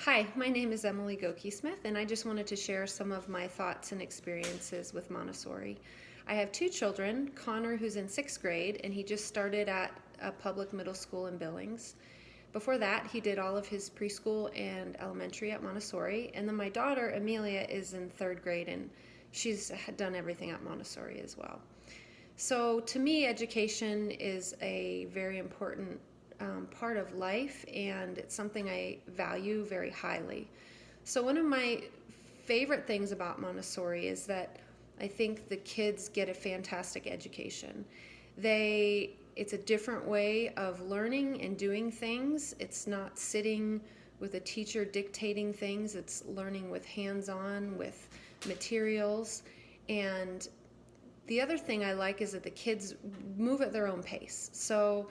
Hi, my name is Emily Goki-Smith, and I just wanted to share some of my thoughts and experiences with Montessori. I have two children, Connor, who's in sixth grade, and he just started at a public middle school in Billings. Before that, he did all of his preschool and elementary at Montessori, and then my daughter, Amelia, is in third grade, and she's done everything at Montessori as well. So to me, education is a very important part of life, and it's something I value very highly. So one of my favorite things about Montessori is that I think the kids get a fantastic education. It's a different way of learning and doing things. It's not sitting with a teacher dictating things. It's learning with hands-on, with materials. And the other thing I like is that the kids move at their own pace. So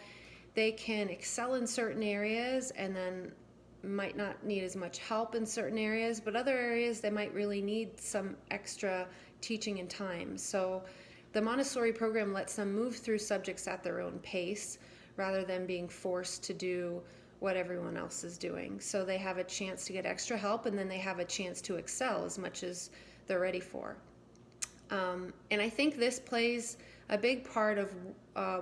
they can excel in certain areas and then might not need as much help in certain areas, but other areas they might really need some extra teaching and time. So the Montessori program lets them move through subjects at their own pace rather than being forced to do what everyone else is doing. So they have a chance to get extra help, and then they have a chance to excel as much as they're ready for. And I think this plays a big part of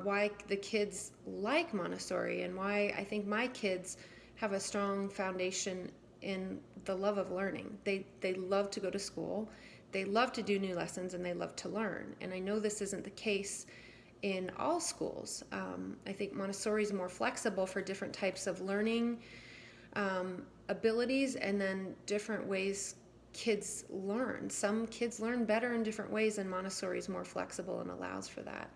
why the kids like Montessori, and why I think my kids have a strong foundation in the love of learning. They love to go to school, they love to do new lessons, and they love to learn. And I know this isn't the case in all schools. I think Montessori is more flexible for different types of learning abilities, and then different ways kids learn. Some kids learn better in different ways, and Montessori is more flexible and allows for that.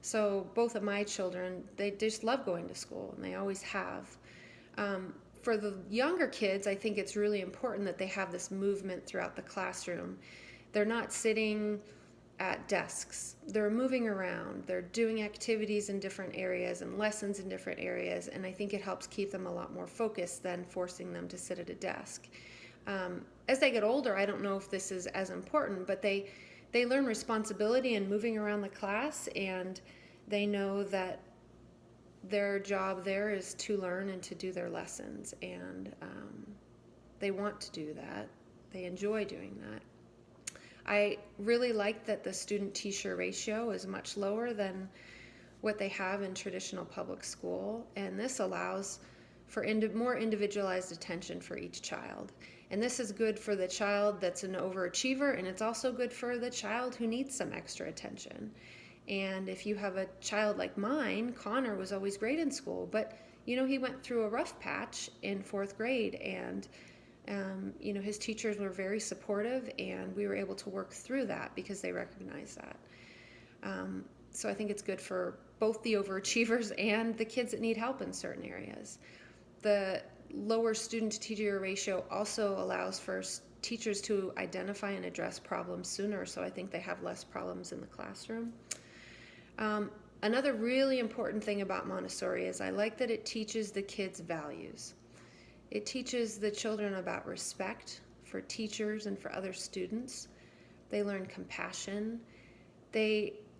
So both of my children, they just love going to school, and they always have. For the younger kids, I think it's really important that they have this movement throughout the classroom. They're not sitting at desks. They're moving around. They're doing activities in different areas and lessons in different areas, and I think it helps keep them a lot more focused than forcing them to sit at a desk. As they get older, I don't know if this is as important, but they learn responsibility in moving around the class, and they know that their job there is to learn and to do their lessons, and they want to do that. They enjoy doing that. I really like that the student-teacher ratio is much lower than what they have in traditional public school, and this allows for more individualized attention for each child. And this is good for the child that's an overachiever, and it's also good for the child who needs some extra attention. And if you have a child like mine, Connor was always great in school, but he went through a rough patch in fourth grade, and his teachers were very supportive, and we were able to work through that because they recognized that. So I think it's good for both the overachievers and the kids that need help in certain areas. The lower student-to-teacher ratio also allows for teachers to identify and address problems sooner, so I think they have less problems in the classroom. Another really important thing about Montessori is I like that it teaches the kids values. It teaches the children about respect for teachers and for other students. They learn compassion.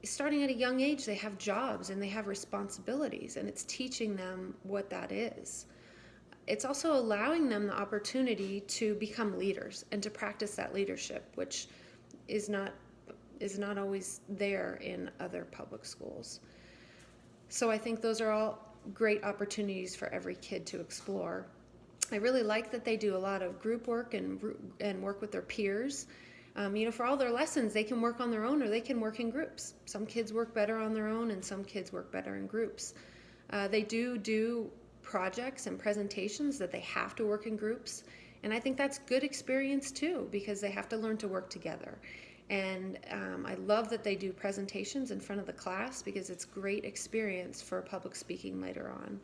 Starting at a young age, they have jobs and they have responsibilities, and it's teaching them what that is. It's also allowing them the opportunity to become leaders and to practice that leadership, which is not always there in other public schools. So I think those are all great opportunities for every kid to explore. I really like that they do a lot of group work and work with their peers. For all their lessons, they can work on their own or they can work in groups. Some kids work better on their own, and some kids work better in groups. They do projects and presentations that they have to work in groups, and I think that's good experience too, because they have to learn to work together. And I love that they do presentations in front of the class, because it's great experience for public speaking later on.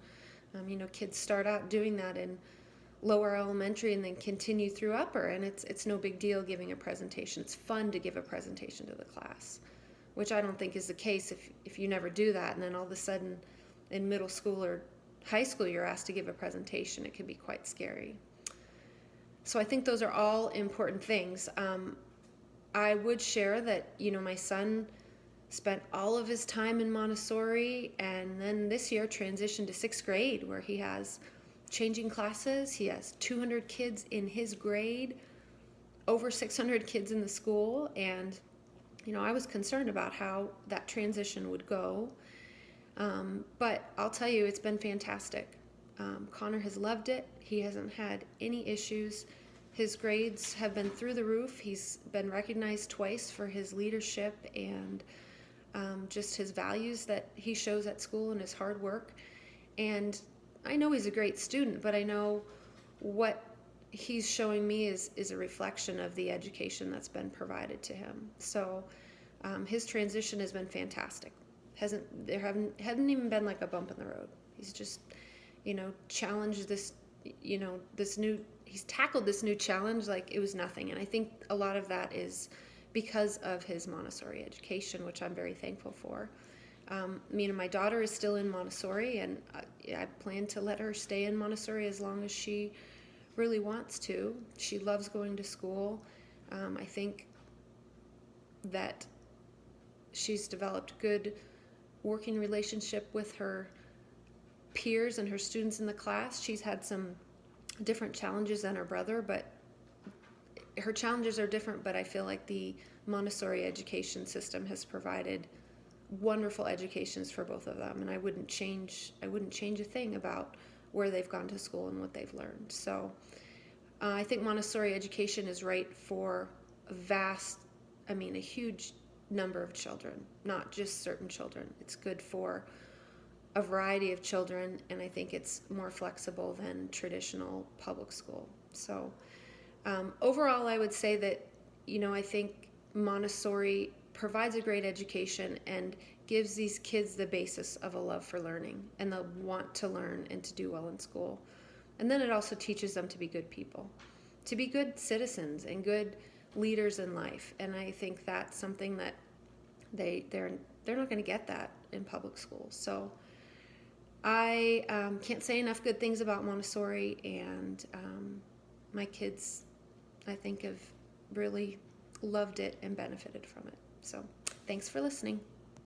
Kids start out doing that in lower elementary and then continue through upper, and it's no big deal giving a presentation. It's fun to give a presentation to the class, which I don't think is the case if you never do that, and then all of a sudden in middle school or high school you're asked to give a presentation. It can be quite scary. So I think those are all important things. I would share that my son spent all of his time in Montessori, and then this year transitioned to sixth grade, where he has changing classes. He has 200 kids in his grade, over 600 kids in the school, and I was concerned about how that transition would go. But I'll tell you, it's been fantastic. Connor has loved it. He hasn't had any issues. His grades have been through the roof. He's been recognized twice for his leadership and just his values that he shows at school and his hard work. And I know he's a great student, but I know what he's showing me is a reflection of the education that's been provided to him. So his transition has been fantastic. There haven't even been like a bump in the road. He's just, challenged this, he's tackled this new challenge like it was nothing. And I think a lot of that is because of his Montessori education, which I'm very thankful for. My daughter is still in Montessori, and I plan to let her stay in Montessori as long as she really wants to. She loves going to school. I think that she's developed good working relationship with her peers and her students in the class. She's had some different challenges than her brother, but her challenges are different, but I feel like the Montessori education system has provided wonderful educations for both of them, and I wouldn't change a thing about where they've gone to school and what they've learned. So I think Montessori education is right for a huge number of children, not just certain children. It's good for a variety of children, and I think it's more flexible than traditional public school. So overall, I would say that, I think Montessori provides a great education and gives these kids the basis of a love for learning and the want to learn and to do well in school. And then it also teaches them to be good people, to be good citizens and good leaders in life. And I think that's something that they're not going to get that in public schools. So I can't say enough good things about Montessori, and my kids, I think, have really loved it and benefited from it. So thanks for listening.